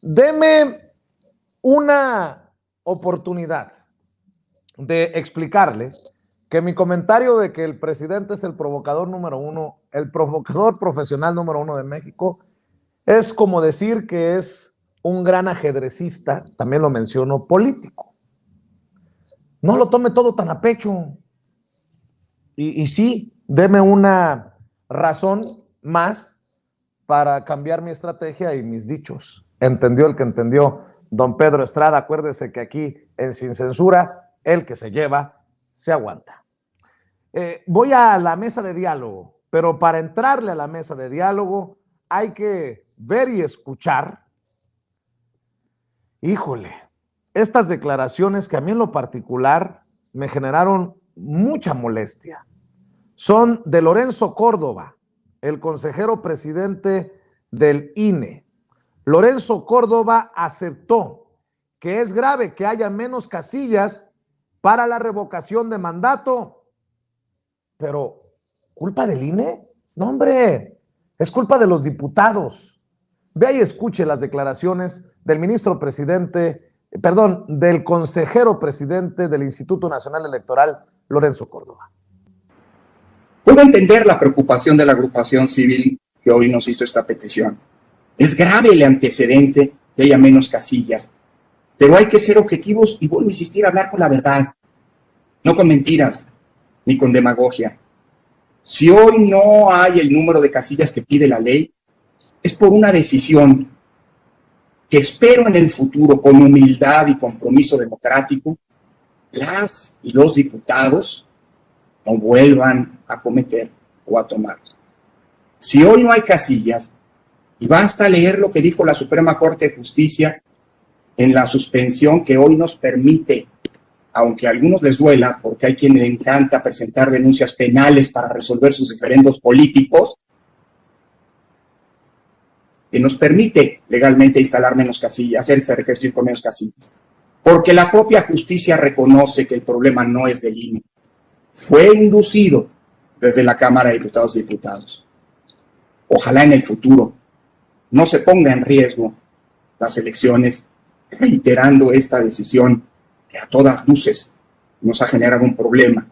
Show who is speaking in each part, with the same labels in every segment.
Speaker 1: Deme una oportunidad de explicarle que mi comentario de que el presidente es el provocador número uno, el provocador profesional número uno de México, es como decir que es un gran ajedrecista, también lo menciono, político. No lo tome todo tan a pecho. Y sí, deme una razón más para cambiar mi estrategia y mis dichos. Entendió el que entendió. Don Pedro Estrada, acuérdese que aquí en Sin Censura, el que se lleva, se aguanta. Voy a la mesa de diálogo, pero para entrarle a la mesa de diálogo hay que ver y escuchar. Híjole, estas declaraciones que a mí en lo particular me generaron mucha molestia. Son de Lorenzo Córdoba, el consejero presidente del INE. Lorenzo Córdoba aceptó que es grave que haya menos casillas para la revocación de mandato, pero ¿culpa del INE? No, hombre, es culpa de los diputados. Vea y escuche las declaraciones del ministro presidente, del consejero presidente del Instituto Nacional Electoral, Lorenzo Córdoba.
Speaker 2: Puedo entender la preocupación de la agrupación civil que hoy nos hizo esta petición. Es grave el antecedente que haya menos casillas, pero hay que ser objetivos y vuelvo a insistir, hablar con la verdad, no con mentiras ni con demagogia. Si hoy no hay el número de casillas que pide la ley, es por una decisión que espero en el futuro, con humildad y compromiso democrático, las y los diputados no vuelvan a cometer o a tomar. Si hoy no hay casillas, y basta leer lo que dijo la Suprema Corte de Justicia en la suspensión que hoy nos permite, aunque a algunos les duela, porque hay quien le encanta presentar denuncias penales para resolver sus diferendos políticos, que nos permite legalmente instalar menos casillas, hacerse ejercicio con menos casillas. Porque la propia justicia reconoce que el problema no es del INE. Fue inducido desde la Cámara de Diputados y Diputados. Ojalá en el futuro no se ponga en riesgo las elecciones, reiterando esta decisión que a todas luces nos ha generado un problema.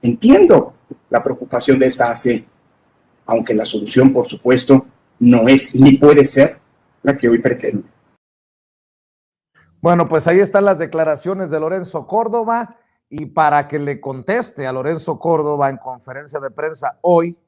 Speaker 2: Entiendo la preocupación de esta AC, aunque la solución, por supuesto, no es ni puede ser la que hoy pretende.
Speaker 1: Bueno, pues ahí están las declaraciones de Lorenzo Córdoba, y para que le conteste a Lorenzo Córdoba en conferencia de prensa hoy,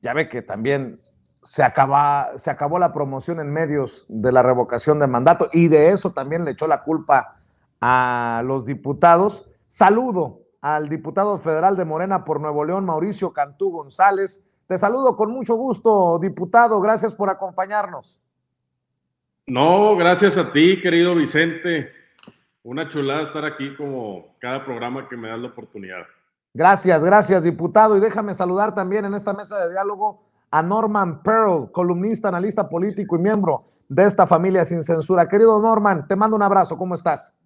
Speaker 1: ya ve que también se acabó la promoción en medios de la revocación de mandato, y de eso también le echó la culpa a los diputados. Saludo al diputado federal de Morena por Nuevo León, Mauricio Cantú González. Te saludo con mucho gusto, diputado. Gracias por acompañarnos.
Speaker 3: No, gracias a ti, querido Vicente. Una chulada estar aquí como cada programa que me das la oportunidad.
Speaker 1: Gracias, diputado. Y déjame saludar también en esta mesa de diálogo a Norman Pearl, columnista, analista político y miembro de esta familia Sin Censura. Querido Norman, te mando un abrazo. ¿Cómo estás?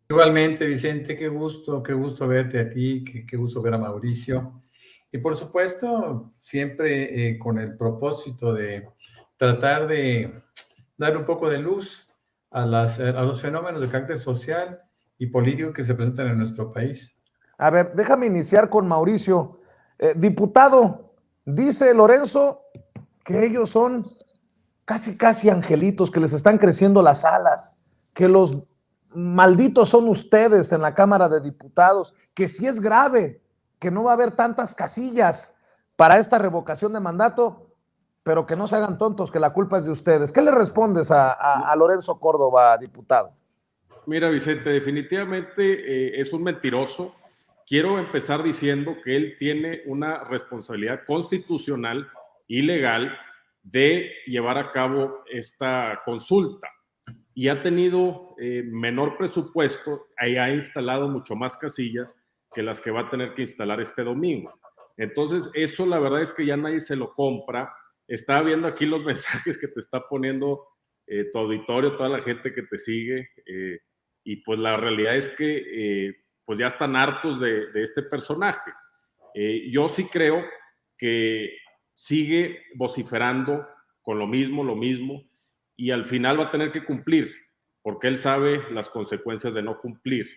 Speaker 4: Igualmente, Vicente, qué gusto verte a ti, qué gusto ver a Mauricio. Y por supuesto, siempre con el propósito de tratar de dar un poco de luz a los fenómenos de carácter social y político que se presentan en nuestro país.
Speaker 1: A ver, déjame iniciar con Mauricio. Diputado, dice Lorenzo que ellos son casi angelitos, que les están creciendo las alas, que los malditos son ustedes en la Cámara de Diputados, que sí es grave, que no va a haber tantas casillas para esta revocación de mandato, pero que no se hagan tontos, que la culpa es de ustedes. ¿Qué le respondes a Lorenzo Córdoba, diputado?
Speaker 3: Mira, Vicente, definitivamente es un mentiroso. Quiero empezar diciendo que él tiene una responsabilidad constitucional y legal de llevar a cabo esta consulta, y ha tenido menor presupuesto y ha instalado mucho más casillas que las que va a tener que instalar este domingo. Entonces, eso la verdad es que ya nadie se lo compra. Estaba viendo aquí los mensajes que te está poniendo tu auditorio, toda la gente que te sigue, y pues la realidad es que pues ya están hartos de este personaje. Yo sí creo que sigue vociferando con lo mismo, y al final va a tener que cumplir, porque él sabe las consecuencias de no cumplir.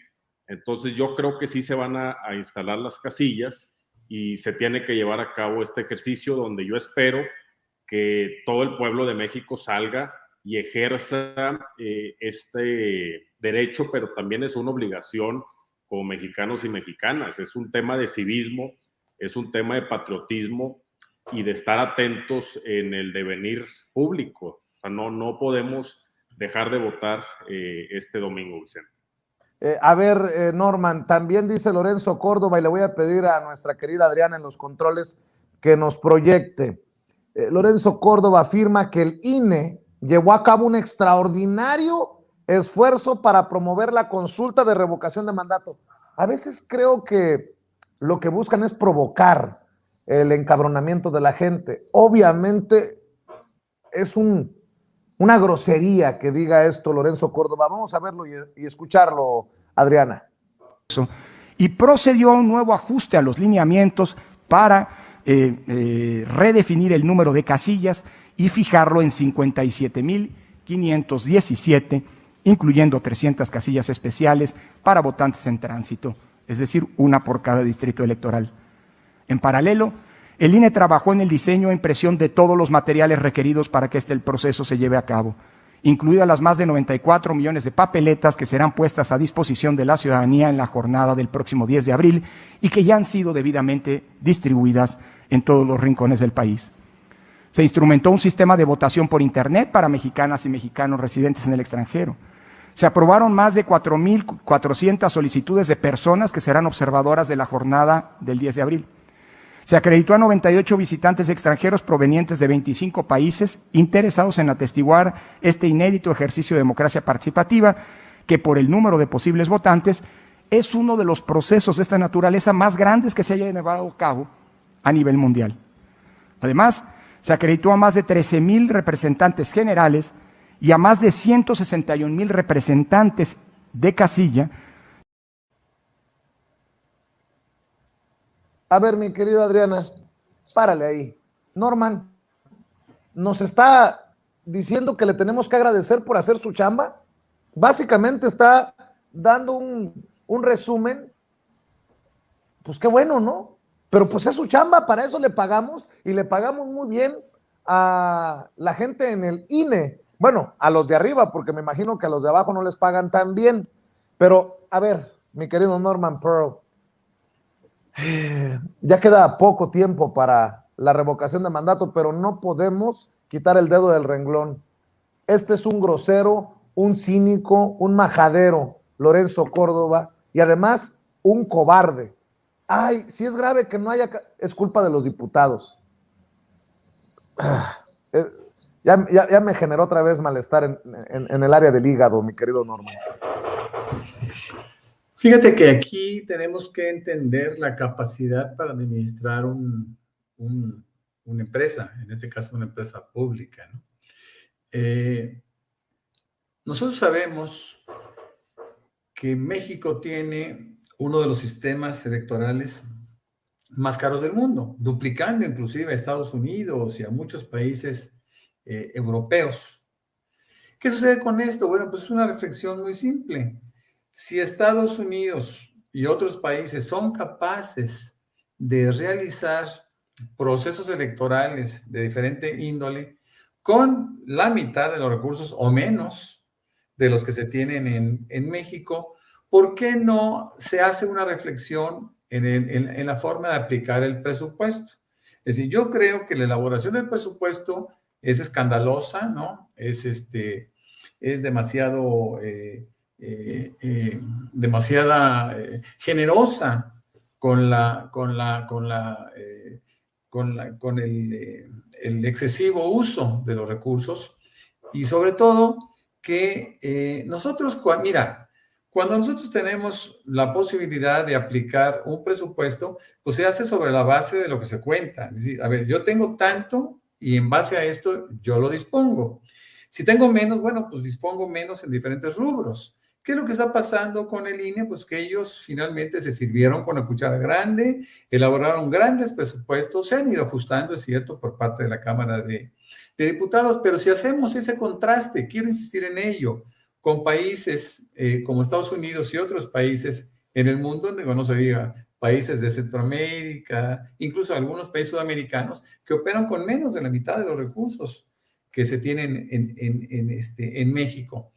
Speaker 3: Entonces yo creo que sí se van a instalar las casillas y se tiene que llevar a cabo este ejercicio donde yo espero que todo el pueblo de México salga y ejerza este derecho, pero también es una obligación como mexicanos y mexicanas. Es un tema de civismo, es un tema de patriotismo y de estar atentos en el devenir público. O sea, no podemos dejar de votar este domingo, Vicente.
Speaker 1: Norman, también dice Lorenzo Córdoba, y le voy a pedir a nuestra querida Adriana en los controles que nos proyecte. Lorenzo Córdoba afirma que el INE llevó a cabo un extraordinario esfuerzo para promover la consulta de revocación de mandato. A veces creo que lo que buscan es provocar el encabronamiento de la gente. Obviamente es una grosería que diga esto Lorenzo Córdoba. Vamos a verlo y escucharlo, Adriana.
Speaker 5: Y procedió a un nuevo ajuste a los lineamientos para redefinir el número de casillas y fijarlo en 57,517, incluyendo 300 casillas especiales para votantes en tránsito, es decir, una por cada distrito electoral. En paralelo, el INE trabajó en el diseño e impresión de todos los materiales requeridos para que el proceso se lleve a cabo, incluidas las más de 94 millones de papeletas que serán puestas a disposición de la ciudadanía en la jornada del próximo 10 de abril y que ya han sido debidamente distribuidas en todos los rincones del país. Se instrumentó un sistema de votación por Internet para mexicanas y mexicanos residentes en el extranjero. Se aprobaron más de 4,400 solicitudes de personas que serán observadoras de la jornada del 10 de abril. Se acreditó a 98 visitantes extranjeros provenientes de 25 países interesados en atestiguar este inédito ejercicio de democracia participativa, que por el número de posibles votantes es uno de los procesos de esta naturaleza más grandes que se haya llevado a cabo a nivel mundial. Además, se acreditó a más de 13,000 representantes generales y a más de 161,000 representantes de casilla.
Speaker 1: A ver, mi querida Adriana, párale ahí. Norman, ¿nos está diciendo que le tenemos que agradecer por hacer su chamba? Básicamente está dando un resumen. Pues qué bueno, ¿no? Pero pues es su chamba, para eso le pagamos, y le pagamos muy bien a la gente en el INE. Bueno, a los de arriba, porque me imagino que a los de abajo no les pagan tan bien. Pero, a ver, mi querido Norman Pearl, ya queda poco tiempo para la revocación de mandato, pero no podemos quitar el dedo del renglón. Este es un grosero, un cínico, un majadero, Lorenzo Córdoba, y además un cobarde. Ay, si es grave que no haya... Es culpa de los diputados. Ya me generó otra vez malestar en el área del hígado, mi querido Norman.
Speaker 4: Fíjate que aquí tenemos que entender la capacidad para administrar una empresa, en este caso una empresa pública, ¿no? Nosotros sabemos que México tiene uno de los sistemas electorales más caros del mundo, duplicando inclusive a Estados Unidos y a muchos países europeos. ¿Qué sucede con esto? Bueno, pues es una reflexión muy simple. Si Estados Unidos y otros países son capaces de realizar procesos electorales de diferente índole con la mitad de los recursos o menos de los que se tienen en México, ¿por qué no se hace una reflexión en la forma de aplicar el presupuesto? Es decir, yo creo que la elaboración del presupuesto es escandalosa, ¿no? Es demasiado... demasiada generosa con el excesivo uso de los recursos, y sobre todo que nosotros, mira, cuando nosotros tenemos la posibilidad de aplicar un presupuesto, pues se hace sobre la base de lo que se cuenta. Es decir, a ver, yo tengo tanto y en base a esto yo lo dispongo. Si tengo menos, bueno, pues dispongo menos en diferentes rubros. ¿Qué es lo que está pasando con el INE? Pues que ellos finalmente se sirvieron con la cuchara grande, elaboraron grandes presupuestos, se han ido ajustando, es cierto, por parte de la Cámara de de diputados, pero si hacemos ese contraste, quiero insistir en ello, con países como Estados Unidos y otros países en el mundo, no se diga, países de Centroamérica, incluso algunos países sudamericanos, que operan con menos de la mitad de los recursos que se tienen en México.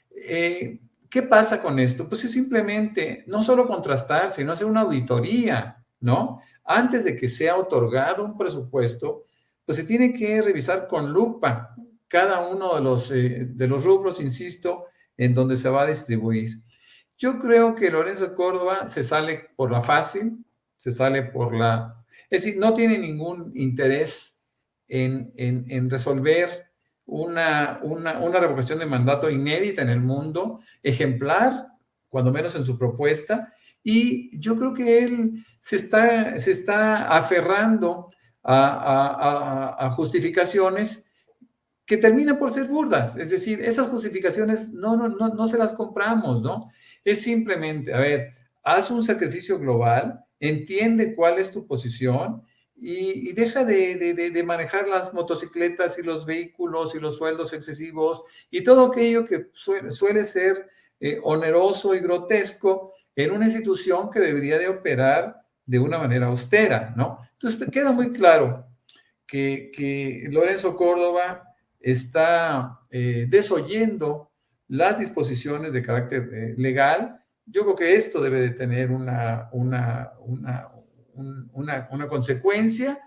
Speaker 4: ¿Qué pasa con esto? Pues es simplemente no solo contrastar, sino hacer una auditoría, ¿no? Antes de que sea otorgado un presupuesto, pues se tiene que revisar con lupa cada uno de los rubros, insisto, en donde se va a distribuir. Yo creo que Lorenzo Córdoba se sale por la fácil, se sale por la... Es decir, no tiene ningún interés en resolver una revocación de mandato inédita en el mundo, ejemplar, cuando menos en su propuesta, y yo creo que él se está aferrando a justificaciones que terminan por ser burdas. Es decir, esas justificaciones no se las compramos, ¿no? Es simplemente, a ver, haz un sacrificio global, entiende cuál es tu posición y deja de manejar las motocicletas y los vehículos y los sueldos excesivos y todo aquello que suele ser oneroso y grotesco en una institución que debería de operar de una manera austera, ¿no? Entonces, queda muy claro que Lorenzo Córdoba está desoyendo las disposiciones de carácter legal. Yo creo que esto debe de tener una consecuencia,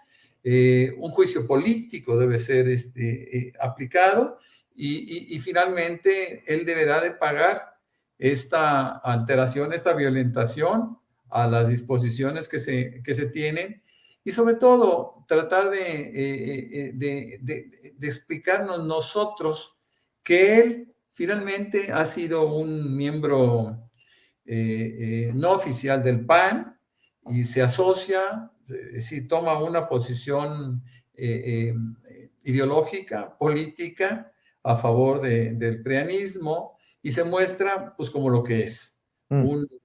Speaker 4: un juicio político debe ser aplicado y finalmente él deberá de pagar esta alteración, esta violentación a las disposiciones que se tienen y sobre todo tratar de explicarnos nosotros que él finalmente ha sido un miembro no oficial del PAN y se asocia, es decir, toma una posición ideológica, política, a favor del preanismo y se muestra pues como lo que es,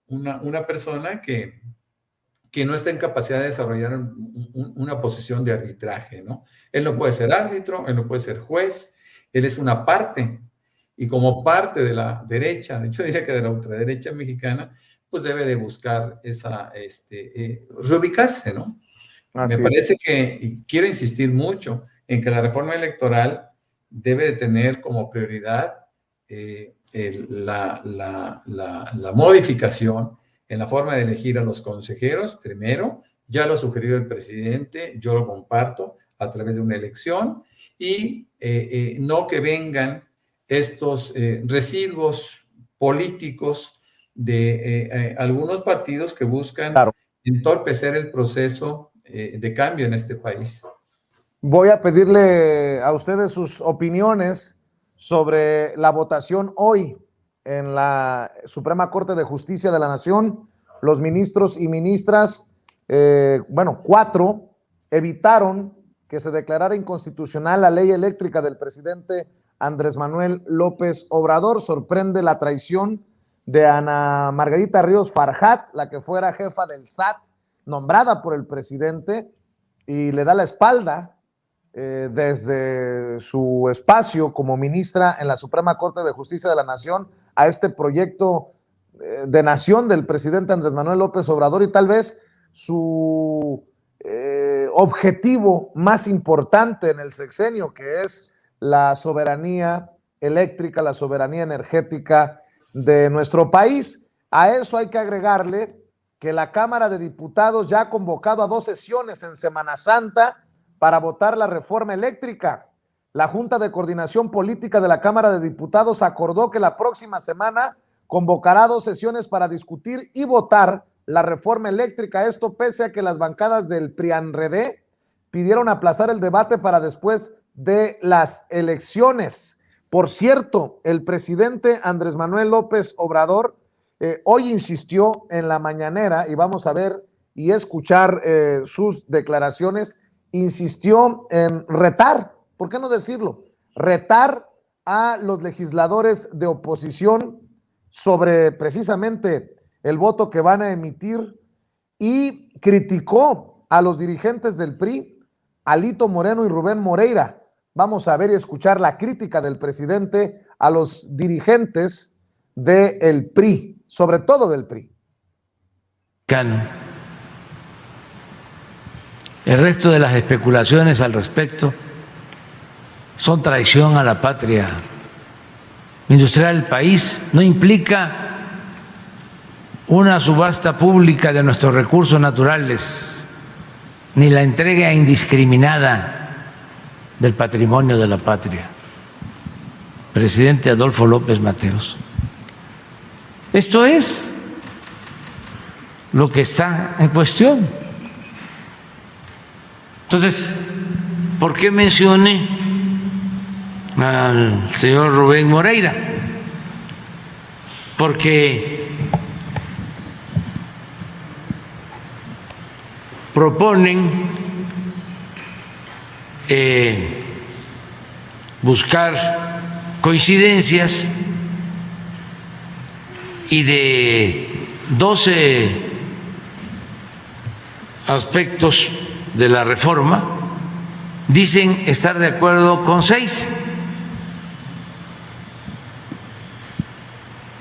Speaker 4: una persona que no está en capacidad de desarrollar una posición de arbitraje, ¿no? Él no puede ser árbitro, él no puede ser juez, él es una parte, y como parte de la derecha, yo diría que de la ultraderecha mexicana, pues debe de buscar reubicarse, ¿no? Me parece que, y quiero insistir mucho, en que la reforma electoral debe de tener como prioridad la modificación en la forma de elegir a los consejeros, primero, ya lo ha sugerido el presidente, yo lo comparto a través de una elección, y no que vengan estos residuos políticos de algunos partidos que buscan entorpecer el proceso de cambio en este país.
Speaker 1: Voy a pedirle a ustedes sus opiniones sobre la votación hoy en la Suprema Corte de Justicia de la Nación. Los ministros y ministras, 4, evitaron que se declarara inconstitucional la ley eléctrica del presidente Andrés Manuel López Obrador. Sorprende la traición de Ana Margarita Ríos Farjat, la que fuera jefa del SAT, nombrada por el presidente, y le da la espalda desde su espacio como ministra en la Suprema Corte de Justicia de la Nación a este proyecto de nación del presidente Andrés Manuel López Obrador, y tal vez su objetivo más importante en el sexenio, que es la soberanía eléctrica, la soberanía energética de nuestro país. A eso hay que agregarle que la Cámara de Diputados ya ha convocado a 2 sesiones en Semana Santa para votar la reforma eléctrica. La Junta de Coordinación Política de la Cámara de Diputados acordó que la próxima semana convocará 2 sesiones para discutir y votar la reforma eléctrica. Esto pese a que las bancadas del PRIAN-RD pidieron aplazar el debate para después de las elecciones. Por cierto, el presidente Andrés Manuel López Obrador hoy insistió en la mañanera, y vamos a ver y escuchar sus declaraciones, insistió en retar, ¿por qué no decirlo? Retar a los legisladores de oposición sobre precisamente el voto que van a emitir, y criticó a los dirigentes del PRI, Alito Moreno y Rubén Moreira, vamos a ver y escuchar la crítica del presidente a los dirigentes del PRI, sobre todo del PRI.
Speaker 6: El resto de las especulaciones al respecto son traición a la patria industrial del país. No implica una subasta pública de nuestros recursos naturales, ni la entrega indiscriminada del patrimonio de la patria. Presidente Adolfo López Mateos. Esto es lo que está en cuestión. Entonces, ¿por qué mencioné al señor Rubén Moreira? Porque proponen buscar coincidencias y de 12 aspectos de la reforma dicen estar de acuerdo con 6.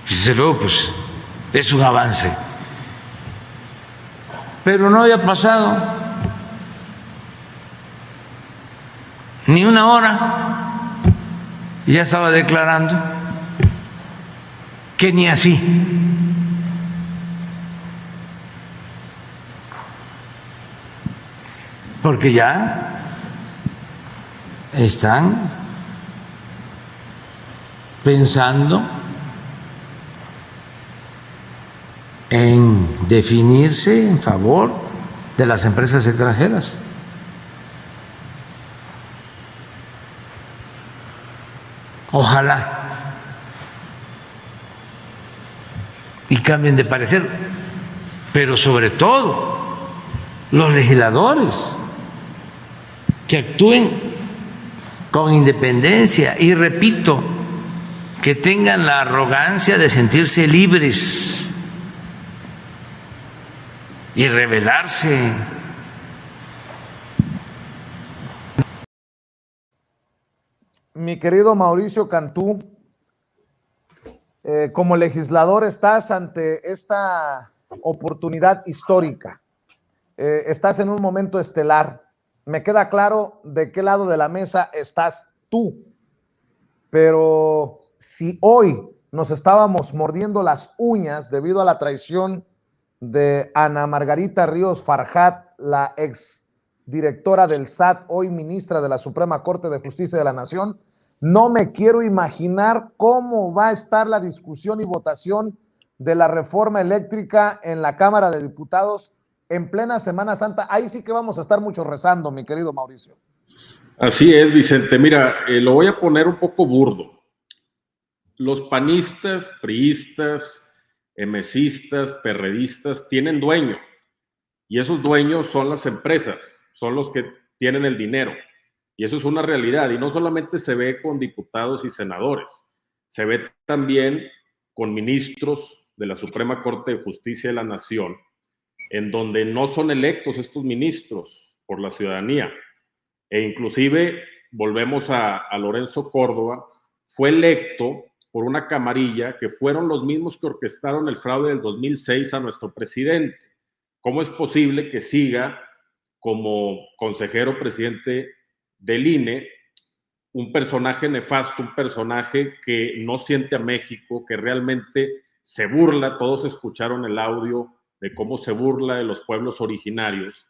Speaker 6: Desde luego, pues es un avance, pero no había pasado ni una hora y ya estaba declarando que ni así. Porque ya están pensando en definirse en favor de las empresas extranjeras. Ojalá y cambien de parecer, pero sobre todo los legisladores que actúen con independencia y, repito, que tengan la arrogancia de sentirse libres y rebelarse.
Speaker 1: Mi querido Mauricio Cantú, como legislador estás ante esta oportunidad histórica, estás en un momento estelar. Me queda claro de qué lado de la mesa estás tú, pero si hoy nos estábamos mordiendo las uñas debido a la traición de Ana Margarita Ríos Farjat, la ex directora del SAT, hoy ministra de la Suprema Corte de Justicia de la Nación, no me quiero imaginar cómo va a estar la discusión y votación de la reforma eléctrica en la Cámara de Diputados en plena Semana Santa. Ahí sí que vamos a estar mucho rezando, mi querido Mauricio.
Speaker 3: Así es, Vicente. Mira, lo voy a poner un poco burdo. Los panistas, priistas, emesistas, perredistas tienen dueño, y esos dueños son las empresas, son los que tienen el dinero, y eso es una realidad, y no solamente se ve con diputados y senadores, se ve también con ministros de la Suprema Corte de Justicia de la Nación, en donde no son electos estos ministros por la ciudadanía, e inclusive volvemos a Lorenzo Córdoba, fue electo por una camarilla que fueron los mismos que orquestaron el fraude del 2006 a nuestro presidente. ¿Cómo es posible que siga como consejero presidente del INE un personaje nefasto, un personaje que no siente a México, que realmente se burla? Todos escucharon el audio de cómo se burla de los pueblos originarios,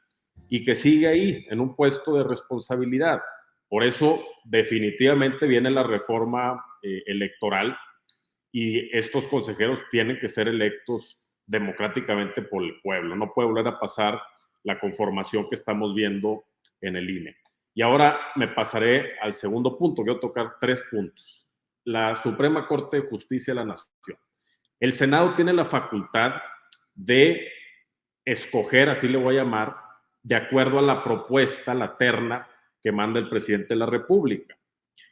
Speaker 3: y que sigue ahí en un puesto de responsabilidad. Por eso definitivamente viene la reforma electoral, y estos consejeros tienen que ser electos democráticamente por el pueblo. No puede volver a pasar la conformación que estamos viendo en el INE. Y ahora me pasaré al segundo punto. Quiero tocar 3 puntos. La Suprema Corte de Justicia de la Nación. El Senado tiene la facultad de escoger, así le voy a llamar, de acuerdo a la propuesta, la terna que manda el presidente de la República.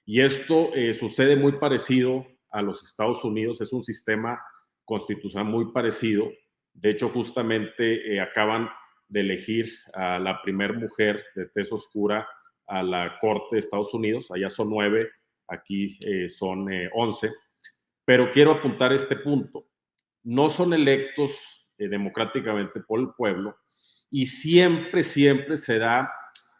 Speaker 3: Y esto sucede muy parecido a los Estados Unidos, es un sistema constitucional muy parecido. De hecho, justamente acaban de elegir a la primer mujer de tez oscura a la Corte de Estados Unidos. Allá son 9, aquí son 11. Pero quiero apuntar este punto. No son electos democráticamente por el pueblo y siempre se da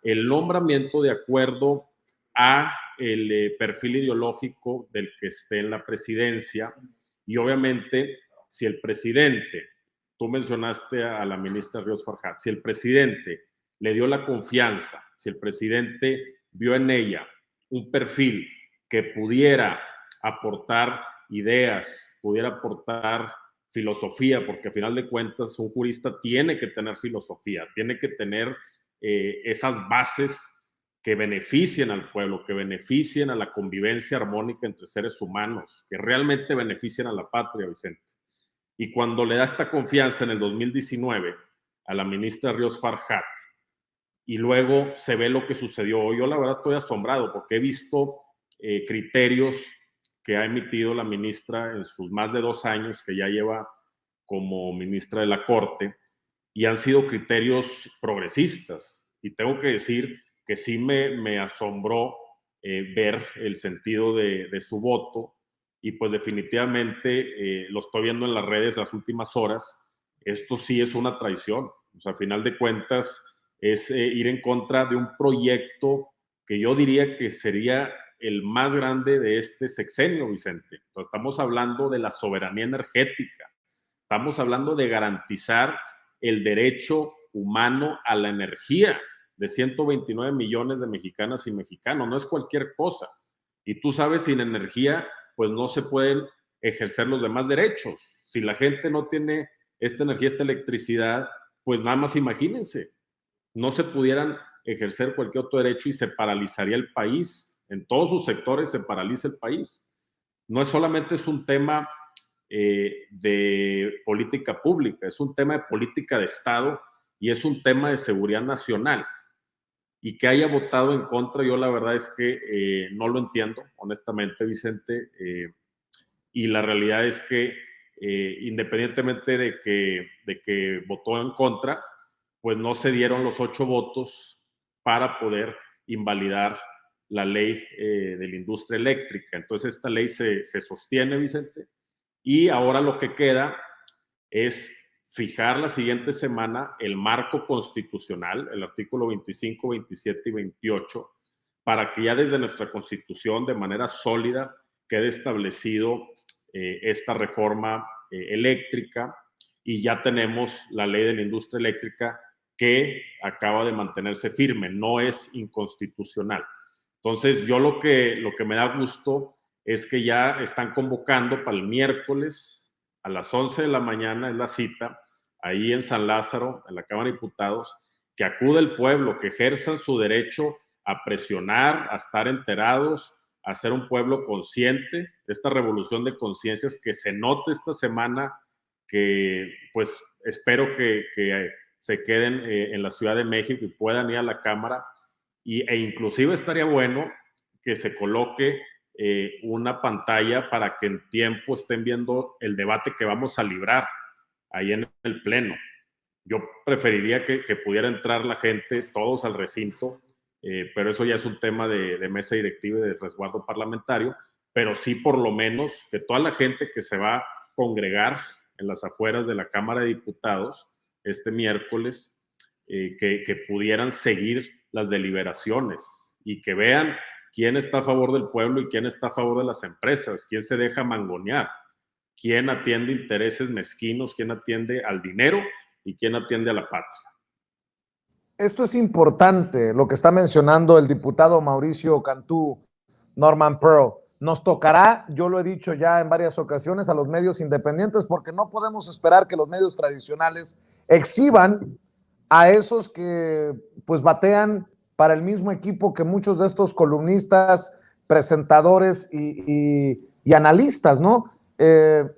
Speaker 3: el nombramiento de acuerdo a el perfil ideológico del que esté en la presidencia. Y obviamente, si el presidente, tú mencionaste a la ministra Ríos Farjat, si el presidente le dio la confianza, si el presidente vio en ella un perfil que pudiera aportar ideas, pudiera aportar filosofía, porque a final de cuentas un jurista tiene que tener filosofía, tiene que tener esas bases que beneficien al pueblo, que beneficien a la convivencia armónica entre seres humanos, que realmente beneficien a la patria, Vicente. Y cuando le da esta confianza en el 2019 a la ministra Ríos Farjat, y luego se ve lo que sucedió hoy, yo la verdad estoy asombrado porque he visto criterios que ha emitido la ministra en sus más de 2 años que ya lleva como ministra de la Corte, y han sido criterios progresistas. Y tengo que decir que sí me asombró ver el sentido de su voto, y pues definitivamente lo estoy viendo en las redes las últimas horas. Esto sí es una traición. O sea, a final de cuentas es ir en contra de un proyecto que yo diría que sería el más grande de este sexenio, Vicente. Entonces, estamos hablando de la soberanía energética, estamos hablando de garantizar el derecho humano a la energía de 129 millones de mexicanas y mexicanos. No es cualquier cosa. Y tú sabes, sin energía, pues no se pueden ejercer los demás derechos. Si la gente no tiene esta energía, esta electricidad, pues nada más imagínense, no se pudieran ejercer cualquier otro derecho y se paralizaría el país. En todos sus sectores se paraliza el país. No es solamente es un tema de política pública, es un tema de política de Estado y es un tema de seguridad nacional. Y que haya votado en contra, yo la verdad es que no lo entiendo, honestamente, Vicente. Y la realidad es que independientemente de que votó en contra, pues no se dieron los 8 votos para poder invalidar la ley de la industria eléctrica. Entonces esta ley se sostiene, Vicente, y ahora lo que queda es fijar la siguiente semana el marco constitucional, el artículo 25, 27 y 28, para que ya desde nuestra Constitución, de manera sólida, quede establecido esta reforma eléctrica, y ya tenemos la ley de la industria eléctrica que acaba de mantenerse firme, no es inconstitucional. Entonces, yo lo que me da gusto es que ya están convocando para el miércoles a las 11 de la mañana, es la cita, ahí en San Lázaro, en la Cámara de Diputados, que acude el pueblo, que ejerzan su derecho a presionar, a estar enterados, a ser un pueblo consciente, esta revolución de conciencias que se note esta semana, que pues espero que se queden en la Ciudad de México y puedan ir a la Cámara, e inclusive estaría bueno que se coloque una pantalla para que en tiempo estén viendo el debate que vamos a librar ahí en el Pleno. Yo preferiría que pudiera entrar la gente, todos al recinto, pero eso ya es un tema de mesa directiva y de resguardo parlamentario, pero sí por lo menos que toda la gente que se va a congregar en las afueras de la Cámara de Diputados este miércoles, que pudieran seguir las deliberaciones y que vean quién está a favor del pueblo y quién está a favor de las empresas, quién se deja mangonear, quién atiende intereses mezquinos, quién atiende al dinero y quién atiende a la patria.
Speaker 1: Esto es importante, lo que está mencionando el diputado Mauricio Cantú, Norman Pearl. Nos tocará, yo lo he dicho ya en varias ocasiones, a los medios independientes, porque no podemos esperar que los medios tradicionales exhiban a esos que pues batean para el mismo equipo que muchos de estos columnistas, presentadores y analistas, ¿no?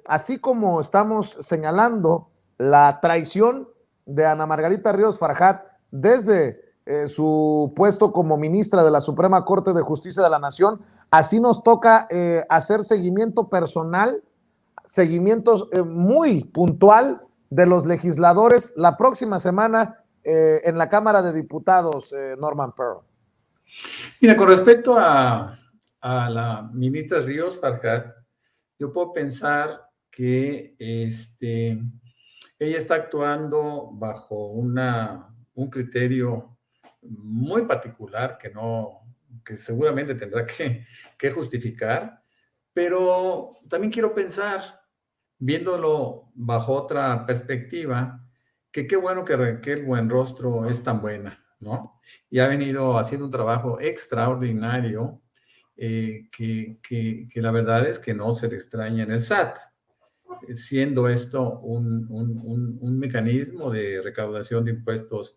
Speaker 1: Así como estamos señalando la traición de Ana Margarita Ríos Farjat desde su puesto como ministra de la Suprema Corte de Justicia de la Nación, así nos toca hacer seguimiento personal, seguimiento muy puntual de los legisladores la próxima semana en la Cámara de Diputados, Norman Pearl.
Speaker 4: Mira, con respecto a la ministra Ríos Farjat, yo puedo pensar que ella está actuando bajo un criterio muy particular que seguramente tendrá que justificar, pero también quiero pensar, viéndolo bajo otra perspectiva, que qué bueno que Raquel Buenrostro es tan buena, ¿no? Y ha venido haciendo un trabajo extraordinario que la verdad es que no se le extraña en el SAT, siendo esto un mecanismo de recaudación de impuestos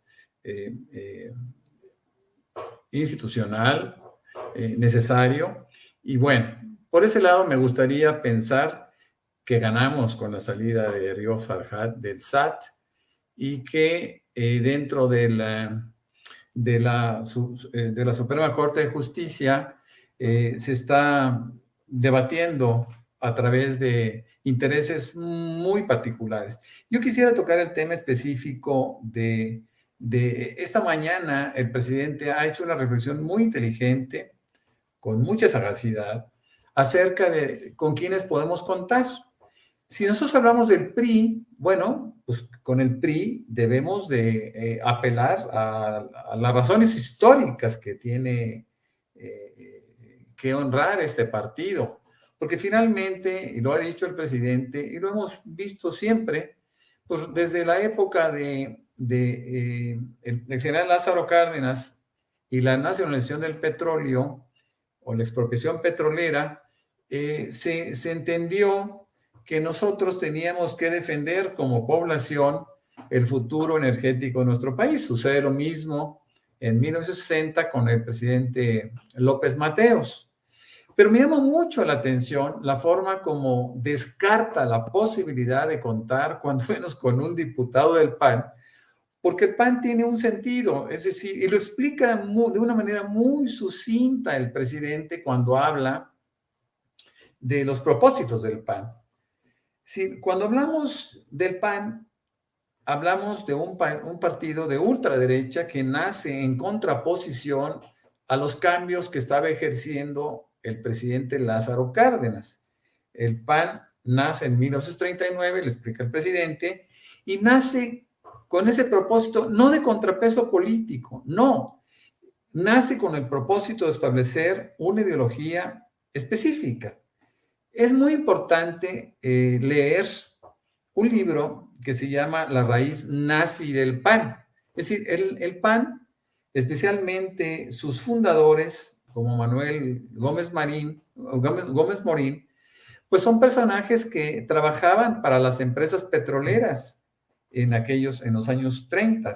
Speaker 4: institucional, necesario. Y bueno, por ese lado me gustaría pensar que ganamos con la salida de Ríos Farjat del SAT y que dentro de la Suprema Corte de Justicia se está debatiendo a través de intereses muy particulares. Yo quisiera tocar el tema específico de esta mañana. El presidente ha hecho una reflexión muy inteligente, con mucha sagacidad, acerca de con quiénes podemos contar. Si nosotros hablamos del PRI, bueno, pues con el PRI debemos de apelar a las razones históricas que tiene que honrar este partido, porque finalmente, y lo ha dicho el presidente, y lo hemos visto siempre, pues desde la época del general Lázaro Cárdenas y la nacionalización del petróleo o la expropiación petrolera, se entendió que nosotros teníamos que defender como población el futuro energético de nuestro país. Sucede lo mismo en 1960 con el presidente López Mateos. Pero me llama mucho la atención la forma como descarta la posibilidad de contar, cuando menos con un diputado del PAN, porque el PAN tiene un sentido, es decir, y lo explica de una manera muy sucinta el presidente cuando habla de los propósitos del PAN. Sí, cuando hablamos del PAN, hablamos de un partido de ultraderecha que nace en contraposición a los cambios que estaba ejerciendo el presidente Lázaro Cárdenas. El PAN nace en 1939, le explica el presidente, y nace con ese propósito, no de contrapeso político, no, nace con el propósito de establecer una ideología específica. Es muy importante leer un libro que se llama La raíz nazi del PAN. Es decir, el PAN, especialmente sus fundadores, como Manuel Gómez Morín, pues son personajes que trabajaban para las empresas petroleras en los años 30.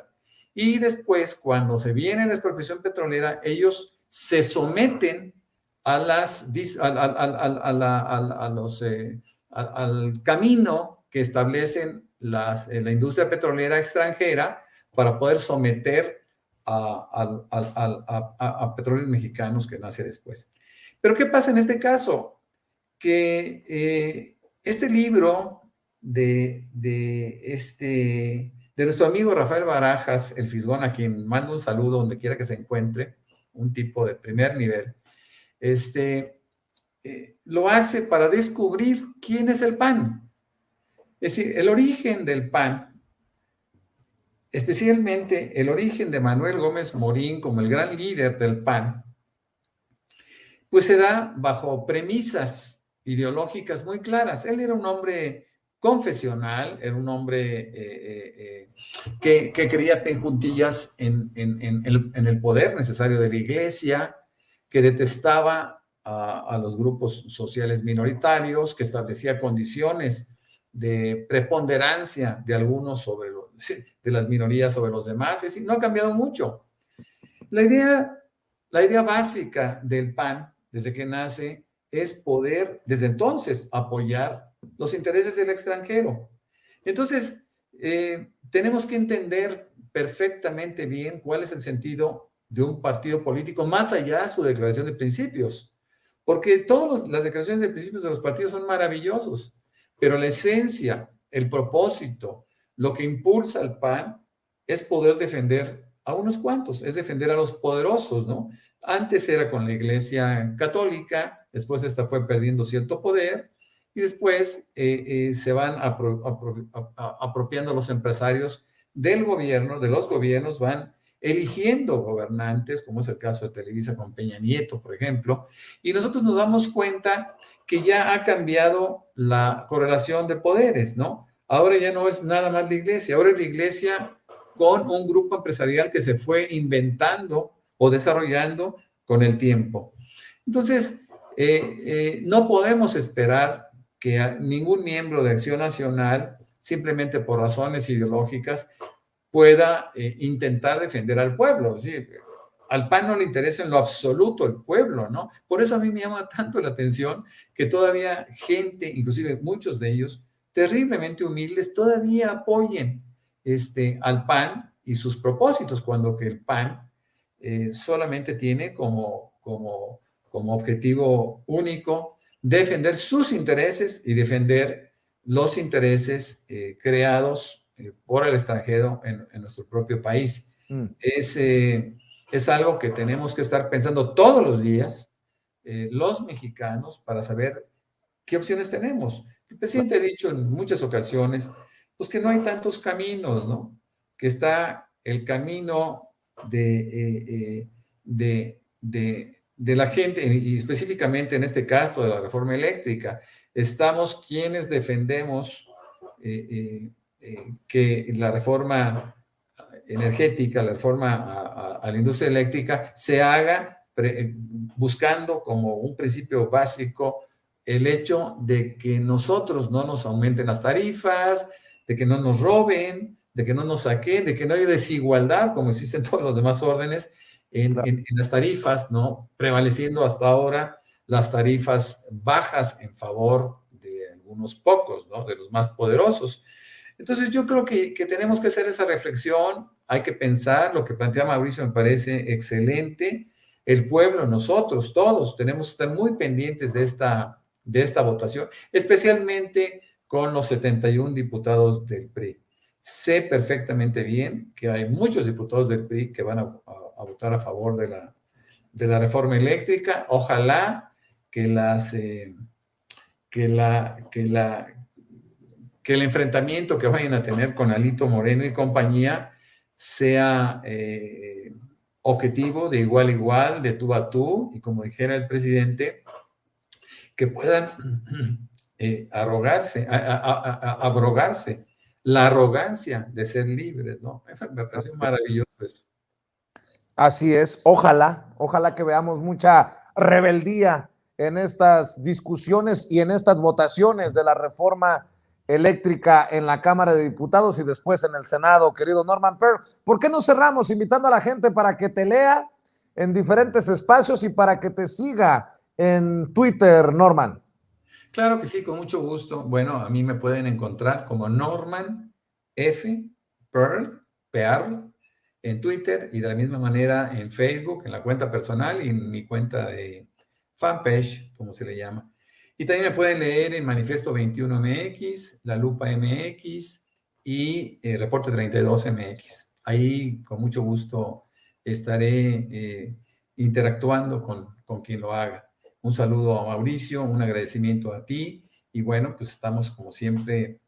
Speaker 4: Y después, cuando se viene la expropiación petrolera, ellos se someten al camino que establecen la industria petrolera extranjera para poder someter a petróleos mexicanos que nace después. Pero ¿qué pasa en este caso? Que este libro de nuestro amigo Rafael Barajas, el Fisgón, a quien mando un saludo donde quiera que se encuentre, un tipo de primer nivel, lo hace para descubrir quién es el PAN. Es decir, el origen del PAN, especialmente el origen de Manuel Gómez Morín como el gran líder del PAN, pues se da bajo premisas ideológicas muy claras. Él era un hombre confesional, era un hombre que creía en juntillas en el poder necesario de la iglesia, que detestaba a los grupos sociales minoritarios, que establecía condiciones de preponderancia de algunos de las minorías sobre los demás. Es decir, no ha cambiado mucho. La idea básica del PAN, desde que nace, es poder, desde entonces, apoyar los intereses del extranjero. Entonces, tenemos que entender perfectamente bien cuál es el sentido de un partido político, más allá de su declaración de principios, porque todas las declaraciones de principios de los partidos son maravillosos, pero la esencia, el propósito, lo que impulsa al PAN es poder defender a unos cuantos, es defender a los poderosos, ¿no? Antes era con la Iglesia Católica, después esta fue perdiendo cierto poder y después se van apropiando los empresarios del gobierno, de los gobiernos, van eligiendo gobernantes, como es el caso de Televisa con Peña Nieto, por ejemplo, y nosotros nos damos cuenta que ya ha cambiado la correlación de poderes, ¿no? Ahora ya no es nada más la iglesia, ahora es la iglesia con un grupo empresarial que se fue inventando o desarrollando con el tiempo. Entonces, no podemos esperar que ningún miembro de Acción Nacional, simplemente por razones ideológicas, pueda intentar defender al pueblo. ¿Sí? Al PAN no le interesa en lo absoluto el pueblo, ¿no? Por eso a mí me llama tanto la atención que todavía gente, inclusive muchos de ellos, terriblemente humildes, todavía apoyen al PAN y sus propósitos, cuando que el PAN solamente tiene como objetivo único defender sus intereses y defender los intereses creados por el extranjero en nuestro propio país. Es algo que tenemos que estar pensando todos los días, los mexicanos, para saber qué opciones tenemos. El presidente ha dicho en muchas ocasiones, pues que no hay tantos caminos, ¿no? Que está el camino de la gente, y específicamente en este caso de la reforma eléctrica. Estamos quienes defendemos que la reforma energética, la reforma a la industria eléctrica, se haga buscando como un principio básico el hecho de que nosotros no nos aumenten las tarifas, de que no nos roben, de que no nos saquen, de que no haya desigualdad como existe en todos los demás órdenes en las tarifas, ¿no? Prevaleciendo hasta ahora las tarifas bajas en favor de algunos pocos, ¿no? De los más poderosos. Entonces yo creo que tenemos que hacer esa reflexión, hay que pensar, lo que plantea Mauricio me parece excelente. El pueblo, nosotros, todos, tenemos que estar muy pendientes de esta votación, especialmente con los 71 diputados del PRI. Sé perfectamente bien que hay muchos diputados del PRI que van a votar a favor de la reforma eléctrica. Ojalá que el enfrentamiento que vayan a tener con Alito Moreno y compañía sea objetivo, de igual a igual, de tú a tú, y como dijera el presidente, que puedan abrogarse la arrogancia de ser libres, ¿no? Me parece maravilloso eso.
Speaker 1: Así es, ojalá que veamos mucha rebeldía en estas discusiones y en estas votaciones de la reforma eléctrica en la Cámara de Diputados y después en el Senado, querido Norman. Pero, ¿por qué no cerramos invitando a la gente para que te lea en diferentes espacios y para que te siga en Twitter, Norman?
Speaker 4: Claro que sí, con mucho gusto. Bueno, a mí me pueden encontrar como Norman F. Pearl, en Twitter, y de la misma manera en Facebook, en la cuenta personal y en mi cuenta de fanpage, como se le llama. Y también me pueden leer en Manifiesto 21 MX, La Lupa MX y Reporte 32 MX. Ahí, con mucho gusto, estaré interactuando con quien lo haga. Un saludo a Mauricio, un agradecimiento a ti, y bueno, pues estamos como siempre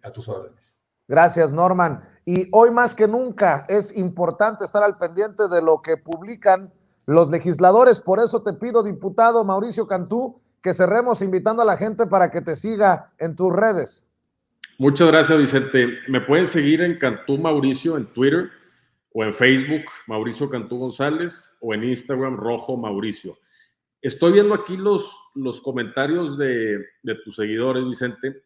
Speaker 4: a tus órdenes.
Speaker 1: Gracias, Norman. Y hoy más que nunca es importante estar al pendiente de lo que publican los legisladores. Por eso te pido, diputado Mauricio Cantú, que cerremos invitando a la gente para que te siga en tus redes.
Speaker 3: Muchas gracias, Vicente. Me pueden seguir en Cantú Mauricio en Twitter, o en Facebook, Mauricio Cantú González, o en Instagram, Rojo Mauricio. Estoy viendo aquí los comentarios de tus seguidores, Vicente,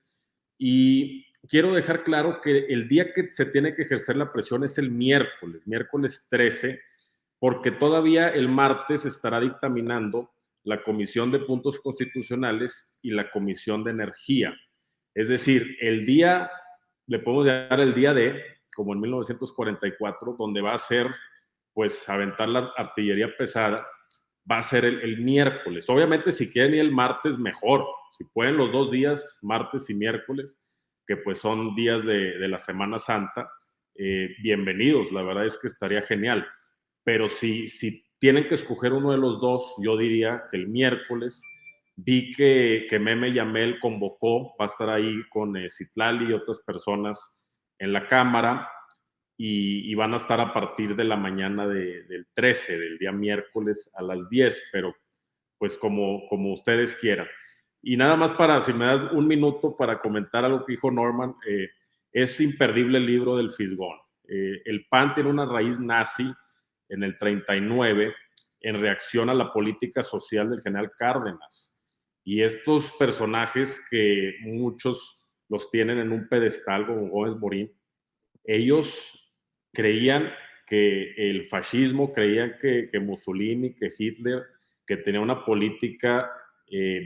Speaker 3: y quiero dejar claro que el día que se tiene que ejercer la presión es el miércoles 13, porque todavía el martes estará dictaminando la Comisión de Puntos Constitucionales y la Comisión de Energía. Es decir, el día, le podemos llamar el día D, como en 1944, donde va a ser, pues, aventar la artillería pesada, va a ser el miércoles. Obviamente, si quieren ir el martes, mejor. Si pueden los 2 días, martes y miércoles, que pues son días de la Semana Santa, bienvenidos, la verdad es que estaría genial. Pero si tienen que escoger uno de los dos, yo diría que el miércoles. Vi que Meme Yamel convocó, va a estar ahí con Citlali y otras personas en la Cámara, y van a estar a partir de la mañana del 13, del día miércoles a las 10, pero pues como ustedes quieran. Y nada más si me das un minuto para comentar algo que dijo Norman, es imperdible el libro del Fisgón. El PAN tiene una raíz nazi en el 39 en reacción a la política social del general Cárdenas. Y estos personajes que muchos los tienen en un pedestal, como Gómez Morín, ellos creían que el fascismo, creían que Mussolini, que Hitler, que tenía una política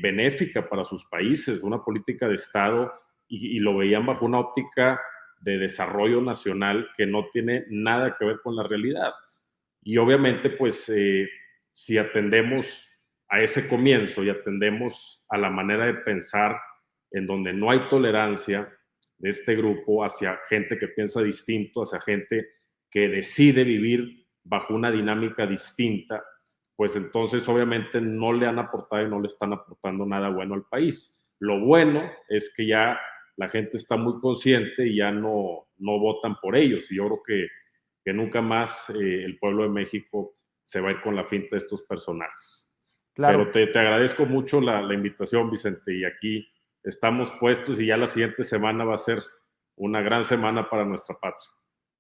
Speaker 3: benéfica para sus países, una política de Estado, y lo veían bajo una óptica de desarrollo nacional que no tiene nada que ver con la realidad. Y obviamente, pues, si atendemos a ese comienzo y atendemos a la manera de pensar en donde no hay tolerancia de este grupo hacia gente que piensa distinto, hacia gente que decide vivir bajo una dinámica distinta, pues entonces obviamente no le han aportado y no le están aportando nada bueno al país. Lo bueno es que ya la gente está muy consciente y ya no votan por ellos. Y yo creo que nunca más el pueblo de México se va a ir con la finta de estos personajes. Claro. Pero te agradezco mucho la invitación, Vicente, y aquí estamos puestos y ya la siguiente semana va a ser una gran semana para nuestra patria.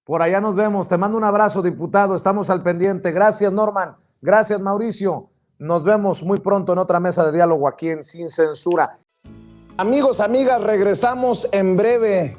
Speaker 1: Por allá nos vemos. Te mando un abrazo, diputado. Estamos al pendiente. Gracias, Norman. Gracias, Mauricio. Nos vemos muy pronto en otra mesa de diálogo aquí en Sin Censura. Amigos, amigas, regresamos en breve.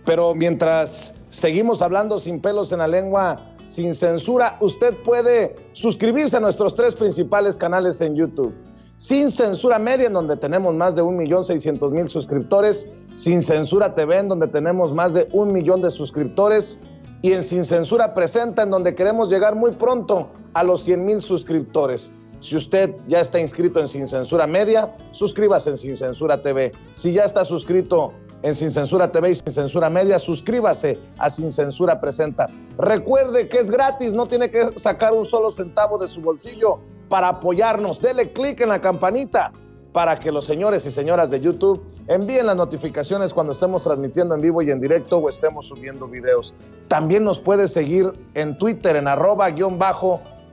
Speaker 1: Pero mientras seguimos hablando sin pelos en la lengua, sin censura, usted puede suscribirse a nuestros 3 principales canales en YouTube. Sin Censura Media, en donde tenemos más de 1.600.000 suscriptores. Sin Censura TV, en donde tenemos más de 1 millón de suscriptores. Y en Sin Censura Presenta, en donde queremos llegar muy pronto a los 100,000 suscriptores. Si usted ya está inscrito en Sin Censura Media, suscríbase en Sin Censura TV. Si ya está suscrito en Sin Censura TV y Sin Censura Media, suscríbase a Sin Censura Presenta. Recuerde que es gratis, no tiene que sacar un solo centavo de su bolsillo para apoyarnos. Dele clic en la campanita para que los señores y señoras de YouTube envíen las notificaciones cuando estemos transmitiendo en vivo y en directo o estemos subiendo videos. También nos puede seguir en Twitter en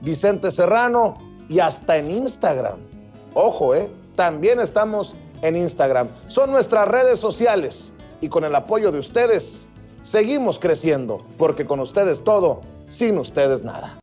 Speaker 1: @Vicente Serrano y hasta en Instagram. Ojo, también estamos en Instagram. Son nuestras redes sociales y con el apoyo de ustedes seguimos creciendo, porque con ustedes todo, sin ustedes nada.